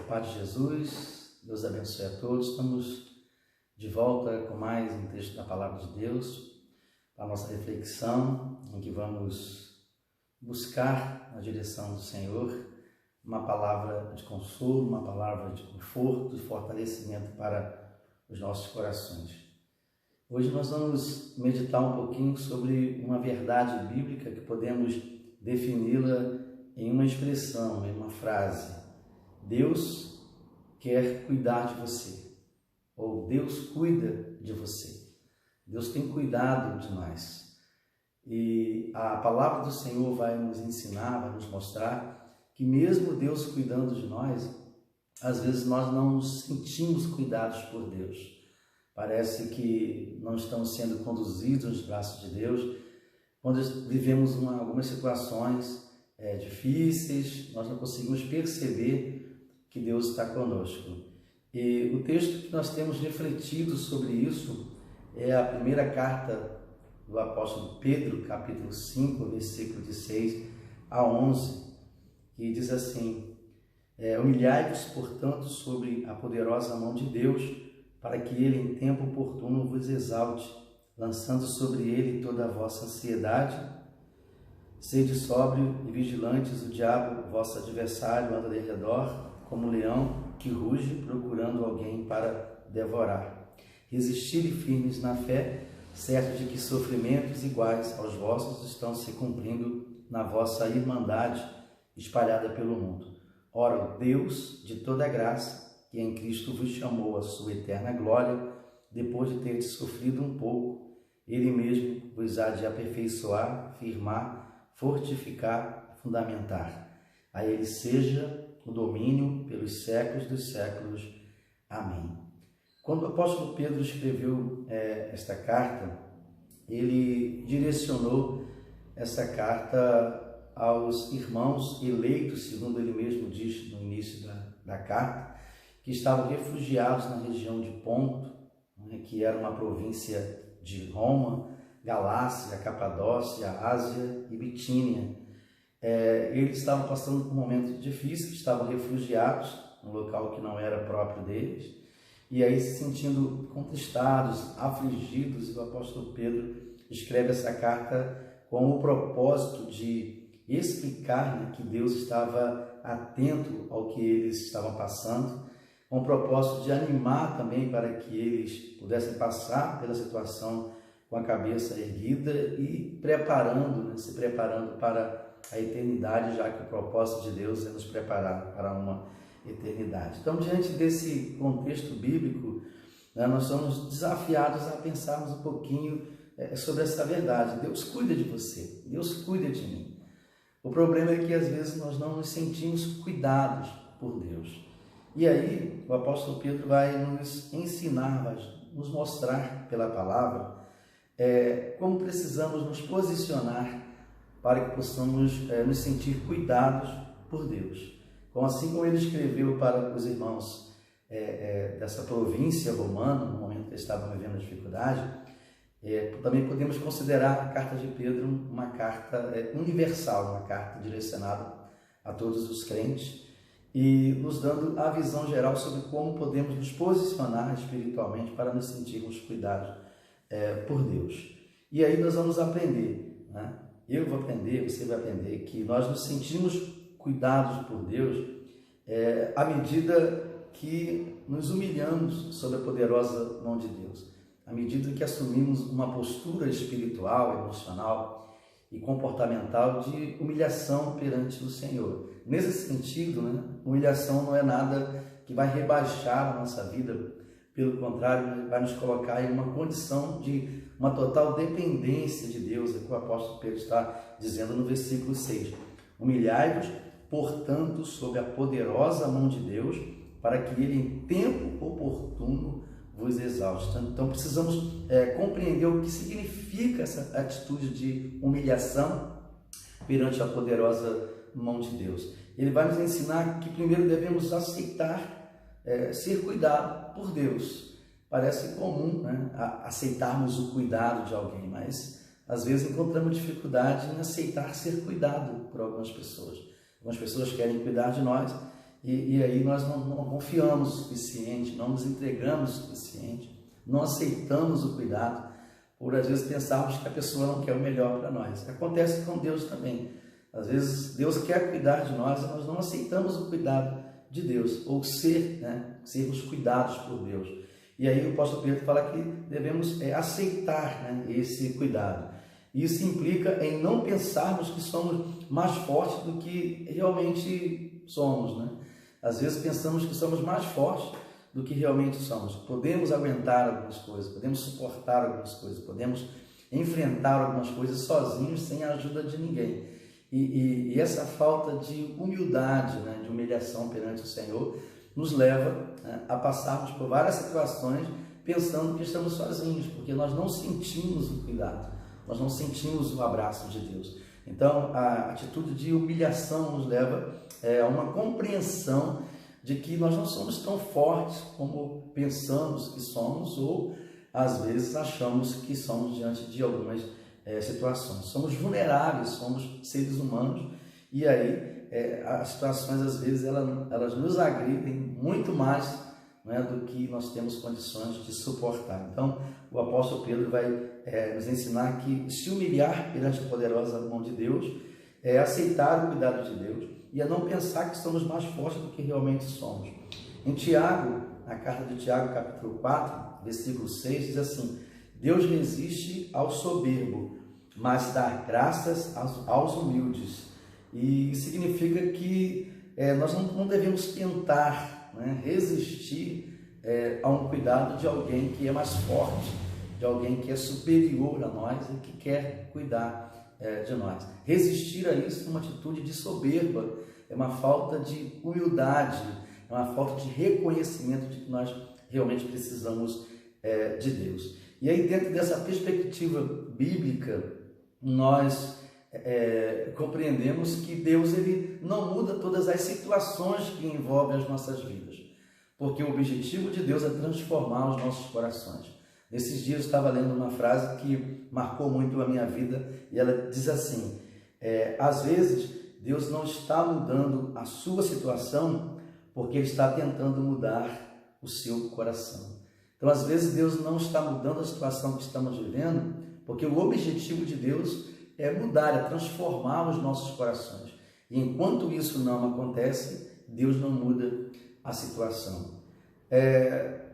paz de Jesus, Deus abençoe a todos. Estamos de volta com mais um texto da Palavra de Deus, para a nossa reflexão, em que vamos buscar na direção do Senhor uma palavra de consolo, uma palavra de conforto, de fortalecimento para os nossos corações. Hoje nós vamos meditar um pouquinho sobre uma verdade bíblica que podemos defini-la em uma expressão, em uma frase. Deus quer cuidar de você, ou Deus cuida de você. Deus tem cuidado de nós. E a palavra do Senhor vai nos ensinar, vai nos mostrar que mesmo Deus cuidando de nós, às vezes nós não nos sentimos cuidados por Deus. Parece que não estamos sendo conduzidos nos braços de Deus. Quando vivemos algumas situações difíceis, nós não conseguimos perceber que Deus está conosco. E o texto que nós temos refletido sobre isso é a primeira carta do apóstolo Pedro, capítulo 5, versículo de 6 a 11, que diz assim: humilhai-vos, portanto, sobre a poderosa mão de Deus, para que ele em tempo oportuno vos exalte, lançando sobre ele toda a vossa ansiedade. Sede sóbrio e vigilantes, o diabo, vosso adversário, anda de redor, como um leão que ruge, procurando alguém para devorar. Resistirem firmes na fé, certos de que sofrimentos iguais aos vossos estão se cumprindo na vossa irmandade espalhada pelo mundo. Ora, o Deus de toda graça, que em Cristo vos chamou à sua eterna glória, depois de teres sofrido um pouco, Ele mesmo vos há de aperfeiçoar, firmar, fortificar, fundamentar. A Ele seja o domínio pelos séculos dos séculos. Amém. Quando o apóstolo Pedro escreveu esta carta, ele direcionou essa carta aos irmãos eleitos, segundo ele mesmo diz no início da carta, que estavam refugiados na região de Ponto, que era uma província de Roma, Galácia, Capadócia, Ásia e Bitínia. Eles estavam passando por um momento difícil, estavam refugiados num local que não era próprio deles, e aí se sentindo contristados, afligidos, e o apóstolo Pedro escreve essa carta com o propósito de explicar que Deus estava atento ao que eles estavam passando, com o propósito de animar também para que eles pudessem passar pela situação com a cabeça erguida e se preparando para a eternidade, já que o propósito de Deus é nos preparar para uma eternidade. Então, diante desse contexto bíblico, nós somos desafiados a pensarmos um pouquinho sobre essa verdade. Deus cuida de você, Deus cuida de mim. O problema é que às vezes nós não nos sentimos cuidados por Deus. E aí o apóstolo Pedro vai nos ensinar, vai nos mostrar pela palavra como precisamos nos posicionar para que possamos nos sentir cuidados por Deus. Assim como ele escreveu para os irmãos dessa província romana, no momento que eles estavam vivendo dificuldade, também podemos considerar a carta de Pedro uma carta universal, uma carta direcionada a todos os crentes e nos dando a visão geral sobre como podemos nos posicionar espiritualmente para nos sentirmos cuidados por Deus. E aí nós vamos aprender, eu vou aprender, você vai aprender, que nós nos sentimos cuidados por Deus à medida que nos humilhamos sob a poderosa mão de Deus, à medida que assumimos uma postura espiritual, emocional e comportamental de humilhação perante o Senhor. Nesse sentido, humilhação não é nada que vai rebaixar a nossa vida, pelo contrário, vai nos colocar em uma condição de uma total dependência de Deus, é o que o apóstolo Pedro está dizendo no versículo 6. Humilhai-vos, portanto, sob a poderosa mão de Deus, para que ele em tempo oportuno vos exalte. Então precisamos compreender o que significa essa atitude de humilhação perante a poderosa mão de Deus. Ele vai nos ensinar que primeiro devemos aceitar ser cuidado por Deus. Parece comum aceitarmos o cuidado de alguém, mas às vezes encontramos dificuldade em aceitar ser cuidado por algumas pessoas. Algumas pessoas querem cuidar de nós e aí nós não confiamos o suficiente, não nos entregamos o suficiente, não aceitamos o cuidado, por às vezes pensarmos que a pessoa não quer o melhor para nós. Acontece com Deus também. Às vezes Deus quer cuidar de nós e nós não aceitamos o cuidado de Deus, ou sermos cuidados por Deus. E aí o apóstolo Pedro fala que devemos aceitar esse cuidado. Isso implica em não pensarmos que somos mais fortes do que realmente somos, Às vezes pensamos que somos mais fortes do que realmente somos. Podemos aguentar algumas coisas, podemos suportar algumas coisas, podemos enfrentar algumas coisas sozinhos, sem a ajuda de ninguém. E essa falta de humildade, de humilhação perante o Senhor, nos leva a passarmos por várias situações pensando que estamos sozinhos, porque nós não sentimos o cuidado, nós não sentimos o abraço de Deus. Então, a atitude de humilhação nos leva a uma compreensão de que nós não somos tão fortes como pensamos que somos, ou às vezes achamos que somos diante de algumas situações. Somos vulneráveis, somos seres humanos, e aí as situações às vezes elas nos agridem muito mais do que nós temos condições de suportar. Então o apóstolo Pedro vai nos ensinar que se humilhar perante a poderosa mão de Deus é aceitar o cuidado de Deus e a não pensar que somos mais fortes do que realmente somos. Em Tiago, na carta de Tiago, capítulo 4, versículo 6, diz assim: Deus resiste ao soberbo, mas dá graças aos humildes. E significa que nós não devemos tentar resistir a um cuidado de alguém que é mais forte, de alguém que é superior a nós e que quer cuidar de nós. Resistir a isso é uma atitude de soberba, é uma falta de humildade, é uma falta de reconhecimento de que nós realmente precisamos de Deus. E aí, dentro dessa perspectiva bíblica, nós compreendemos que Deus ele não muda todas as situações que envolvem as nossas vidas, porque o objetivo de Deus é transformar os nossos corações. Nesses dias eu estava lendo uma frase que marcou muito a minha vida, e ela diz assim: às vezes Deus não está mudando a sua situação porque Ele está tentando mudar o seu coração. Então, às vezes, Deus não está mudando a situação que estamos vivendo, porque o objetivo de Deus é mudar, é transformar os nossos corações. E enquanto isso não acontece, Deus não muda a situação.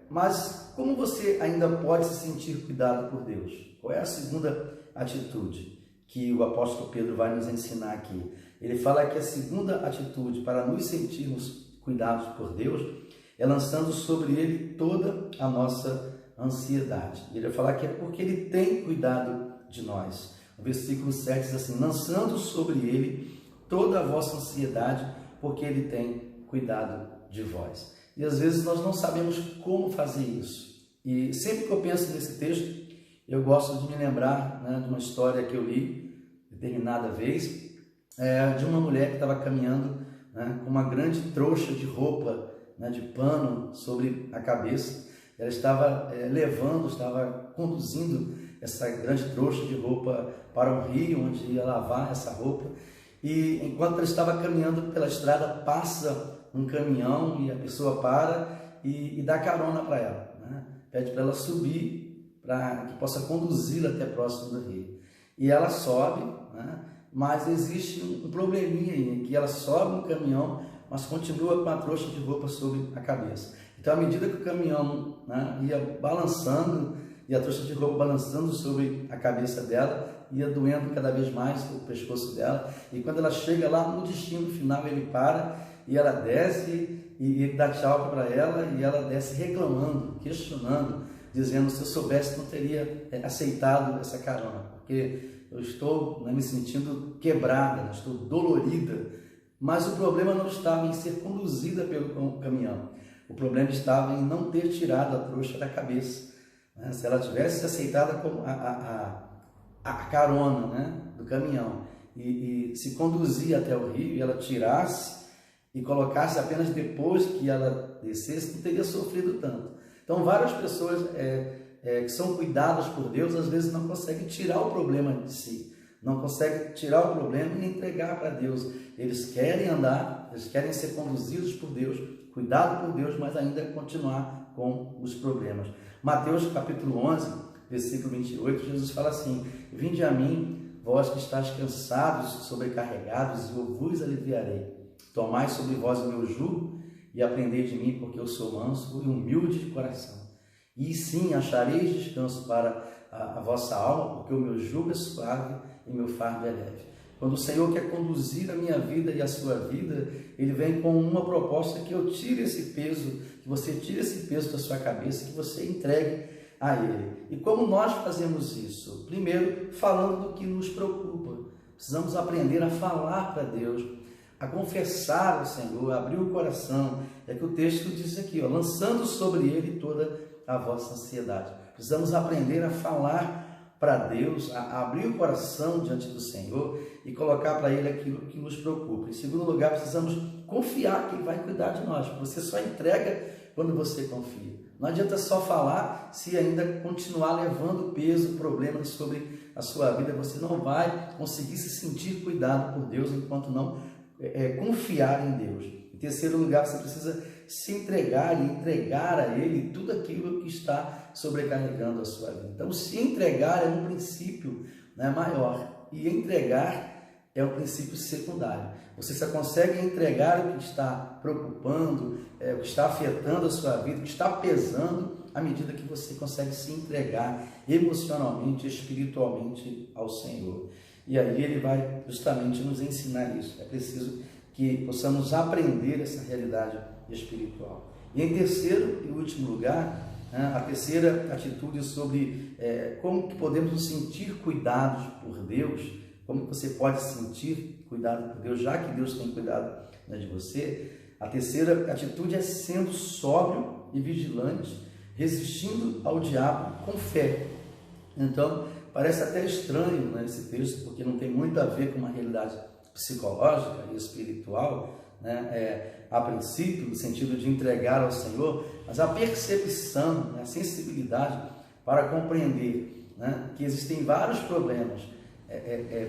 Mas como você ainda pode se sentir cuidado por Deus? Qual é a segunda atitude que o apóstolo Pedro vai nos ensinar aqui? Ele fala que a segunda atitude para nos sentirmos cuidados por Deus é lançando sobre Ele toda a nossa ansiedade. Ele vai falar que é porque Ele tem cuidado de nós. O versículo 7 diz assim: lançando sobre Ele toda a vossa ansiedade, porque Ele tem cuidado de vós. E às vezes nós não sabemos como fazer isso. E sempre que eu penso nesse texto, eu gosto de me lembrar de uma história que eu li determinada vez, de uma mulher que estava caminhando com uma grande trouxa de roupa, de pano sobre a cabeça. Ela estava estava conduzindo essa grande trouxa de roupa para um rio, onde ia lavar essa roupa. E enquanto ela estava caminhando pela estrada, passa um caminhão e a pessoa para e dá carona para ela, pede para ela subir para que possa conduzi-la até próximo do rio. E ela sobe, mas existe um probleminha aí, que ela sobe no caminhão, mas continua com a trouxa de roupa sobre a cabeça. Então, à medida que o caminhão ia balançando, e a trouxa de roupa balançando sobre a cabeça dela, ia doendo cada vez mais o pescoço dela, e quando ela chega lá no destino final, ele para, e ela desce, e ele dá tchau para ela, e ela desce reclamando, questionando, dizendo: se eu soubesse, não teria aceitado essa carona, porque eu estou me sentindo quebrada, estou dolorida. Mas o problema não estava em ser conduzida pelo caminhão. O problema estava em não ter tirado a trouxa da cabeça. Se ela tivesse aceitado a carona do caminhão e se conduzir até o rio, e ela tirasse e colocasse apenas depois que ela descesse, não teria sofrido tanto. Então, várias pessoas que são cuidadas por Deus, às vezes não conseguem tirar o problema de si, não conseguem tirar o problema e entregar para Deus. Eles querem andar, eles querem ser conduzidos por Deus, cuidado por Deus, mas ainda continuar com os problemas. Mateus capítulo 11, versículo 28, Jesus fala assim: vinde a mim, vós que estáis cansados, sobrecarregados, e eu vos aliviarei. Tomai sobre vós o meu jugo e aprendei de mim, porque eu sou manso e humilde de coração. E sim, achareis descanso para a vossa alma, porque o meu jugo é suave e meu fardo é leve. Quando o Senhor quer conduzir a minha vida e a sua vida, Ele vem com uma proposta que eu tire esse peso, que você tire esse peso da sua cabeça, que você entregue a Ele. E como nós fazemos isso? Primeiro, falando do que nos preocupa. Precisamos aprender a falar para Deus, a confessar ao Senhor, a abrir o coração. É que o texto diz aqui, ó, lançando sobre Ele toda a vossa ansiedade. Precisamos aprender a falar para Deus, a abrir o coração diante do Senhor e colocar para Ele aquilo que nos preocupa. Em segundo lugar, precisamos confiar que Ele vai cuidar de nós. Você só entrega quando você confia. Não adianta só falar se ainda continuar levando peso, problemas sobre a sua vida. Você não vai conseguir se sentir cuidado por Deus enquanto não confiar em Deus. Em terceiro lugar, você precisa se entregar e entregar a Ele tudo aquilo que está sobrecarregando a sua vida. Então, se entregar é um princípio, né, maior, e entregar é um princípio secundário. Você só consegue entregar o que está preocupando, o que está afetando a sua vida, o que está pesando, à medida que você consegue se entregar emocionalmente, espiritualmente ao Senhor. E aí Ele vai justamente nos ensinar isso. É preciso que possamos aprender essa realidade espiritual. E em terceiro e último lugar, a terceira atitude sobre como que podemos nos sentir cuidados por Deus, como que você pode se sentir cuidado por Deus, já que Deus tem cuidado, né, de você. A terceira atitude é sendo sóbrio e vigilante, resistindo ao diabo com fé. Então, parece até estranho, né, esse texto, porque não tem muito a ver com uma realidade psicológica e espiritual, né, a princípio, no sentido de entregar ao Senhor, mas a percepção, né, a sensibilidade para compreender, né, que existem vários problemas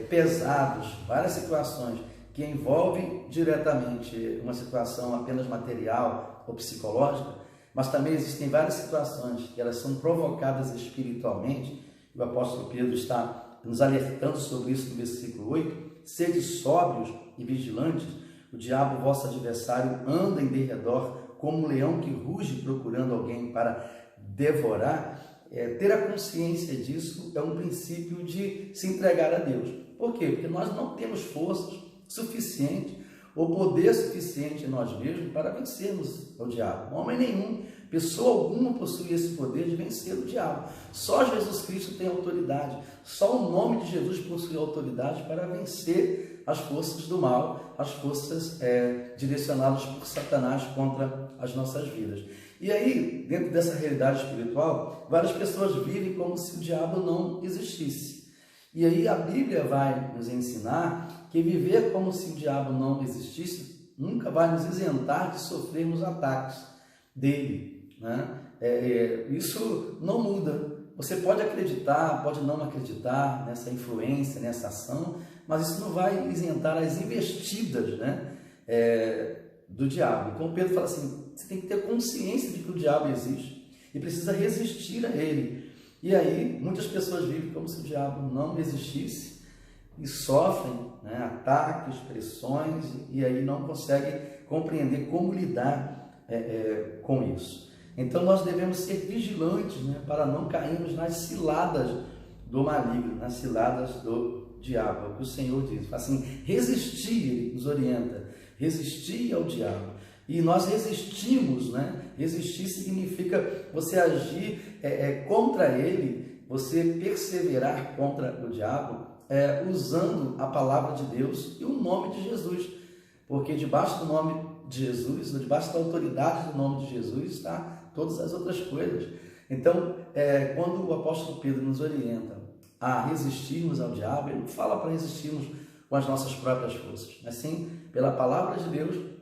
pesados, várias situações que envolvem diretamente uma situação apenas material ou psicológica, mas também existem várias situações que elas são provocadas espiritualmente. O apóstolo Pedro está nos alertando sobre isso no versículo 8. Sede sóbrios e vigilantes, o diabo, vosso adversário, anda em derredor como um leão que ruge procurando alguém para devorar. Ter a consciência disso é um princípio de se entregar a Deus. Por quê? Porque nós não temos forças suficientes ou poder suficiente em nós mesmos para vencermos o diabo. Homem nenhum, pessoa alguma possui esse poder de vencer o diabo. Só Jesus Cristo tem autoridade. Só o nome de Jesus possui autoridade para vencer as forças do mal, as forças direcionadas por Satanás contra as nossas vidas. E aí, dentro dessa realidade espiritual, várias pessoas vivem como se o diabo não existisse. E aí a Bíblia vai nos ensinar que viver como se o diabo não existisse nunca vai nos isentar de sofrermos ataques dele, né? Isso não muda. Você pode acreditar, pode não acreditar nessa influência, nessa ação, mas isso não vai isentar as investidas, né, do diabo. Então Pedro fala assim, você tem que ter consciência de que o diabo existe e precisa resistir a ele. E aí muitas pessoas vivem como se o diabo não existisse e sofrem, né, ataques, pressões, e aí não conseguem compreender como lidar com isso. Então nós devemos ser vigilantes, né, para não cairmos nas ciladas do maligno, nas ciladas do diabo. É o que o Senhor diz, assim, resistir, Ele nos orienta, resistir ao diabo. E nós resistimos, né? Resistir significa você agir contra ele, você perseverar contra o diabo, usando a palavra de Deus e o nome de Jesus. Porque debaixo do nome de Jesus, ou debaixo da autoridade do nome de Jesus, está todas as outras coisas. Então, quando o apóstolo Pedro nos orienta a resistirmos ao diabo, ele não fala para resistirmos com as nossas próprias forças, mas sim pela palavra de Deus,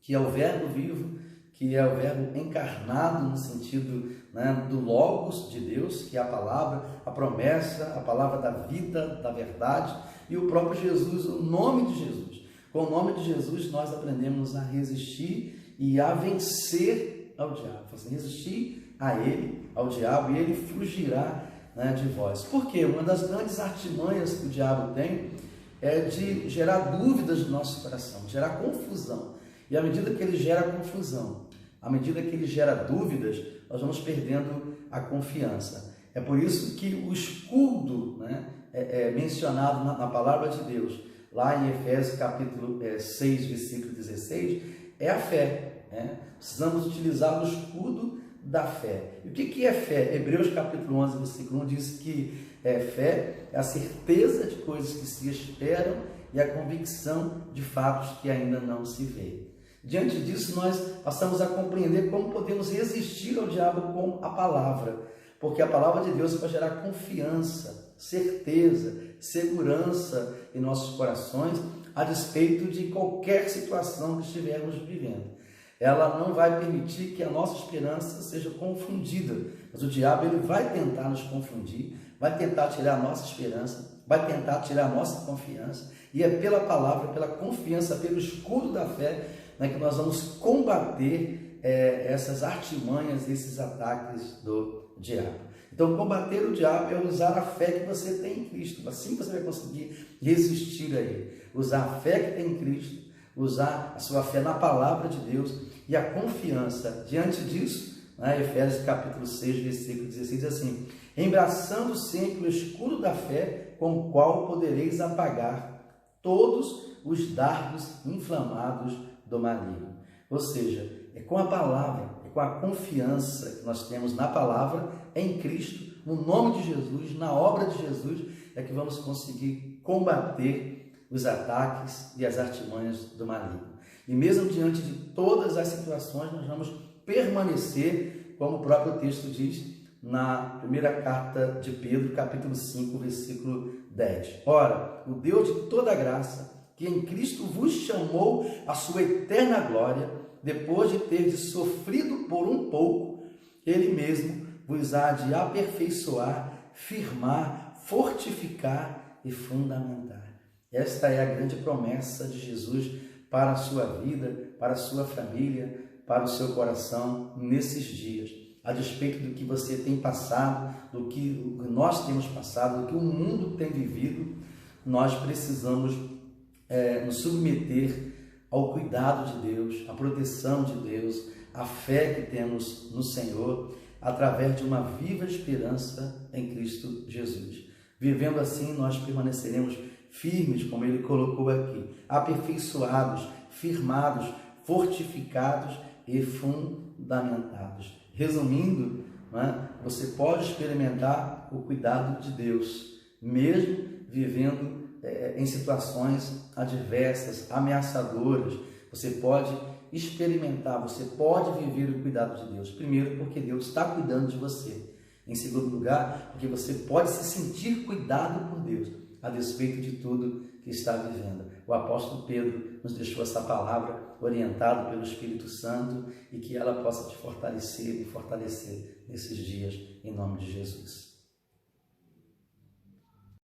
que é o verbo vivo, que é o verbo encarnado no sentido, né, do Logos de Deus, que é a palavra, a promessa, a palavra da vida, da verdade. e o próprio Jesus, o nome de Jesus. Com o nome de Jesus nós aprendemos a resistir e a vencer ao diabo. Resistir a ele, ao diabo, e ele fugirá, né, de vós. Por quê? Uma das grandes artimanhas que o diabo tem é de gerar dúvidas no nosso coração, gerar confusão. E à medida que ele gera confusão, à medida que ele gera dúvidas, nós vamos perdendo a confiança. É por isso que o escudo, né, é mencionado na palavra de Deus, lá em Efésios capítulo 6, versículo 16, é a fé. Né? Precisamos utilizar o escudo da fé. E o que é fé? Hebreus capítulo 11, versículo 1 diz que fé é a certeza de coisas que se esperam e a convicção de fatos que ainda não se vê. Diante disso, nós passamos a compreender como podemos resistir ao diabo com a palavra, porque a palavra de Deus vai gerar confiança, certeza, segurança em nossos corações a despeito de qualquer situação que estivermos vivendo. Ela não vai permitir que a nossa esperança seja confundida, mas o diabo ele vai tentar nos confundir, vai tentar tirar a nossa esperança, vai tentar tirar a nossa confiança, e é pela palavra, pela confiança, pelo escudo da fé, né, que nós vamos combater essas artimanhas, esses ataques do diabo. Então, combater o diabo é usar a fé que você tem em Cristo. Assim você vai conseguir resistir a ele. Usar a fé que tem em Cristo, usar a sua fé na palavra de Deus e a confiança. Diante disso, né, Efésios capítulo 6, versículo 16, diz assim: embraçando sempre o escudo da fé, com o qual podereis apagar todos os dardos inflamados do maligno. Ou seja, é com a palavra, é com a confiança que nós temos na palavra, em Cristo, no nome de Jesus, na obra de Jesus, é que vamos conseguir combater os ataques e as artimanhas do maligno. E mesmo diante de todas as situações, nós vamos permanecer, como o próprio texto diz, na primeira carta de Pedro, capítulo 5, versículo 10. Ora, o Deus de toda graça, que em Cristo vos chamou à sua eterna glória, depois de terdes sofrido por um pouco, Ele mesmo vos há de aperfeiçoar, firmar, fortificar e fundamentar. Esta é a grande promessa de Jesus para a sua vida, para a sua família, para o seu coração nesses dias. A despeito do que você tem passado, do que nós temos passado, do que o mundo tem vivido, nós precisamos nos submeter ao cuidado de Deus, à proteção de Deus, à fé que temos no Senhor, através de uma viva esperança em Cristo Jesus. Vivendo assim, nós permaneceremos firmes, como ele colocou aqui, aperfeiçoados, firmados, fortificados e fundamentados. Resumindo, né, você pode experimentar o cuidado de Deus, mesmo vivendo em situações adversas, ameaçadoras. Você pode experimentar, você pode viver o cuidado de Deus. Primeiro, porque Deus está cuidando de você. Em segundo lugar, porque você pode se sentir cuidado por Deus, a despeito de tudo que está vivendo. O apóstolo Pedro nos deixou essa palavra orientado pelo Espírito Santo e que ela possa te fortalecer e fortalecer nesses dias, em nome de Jesus.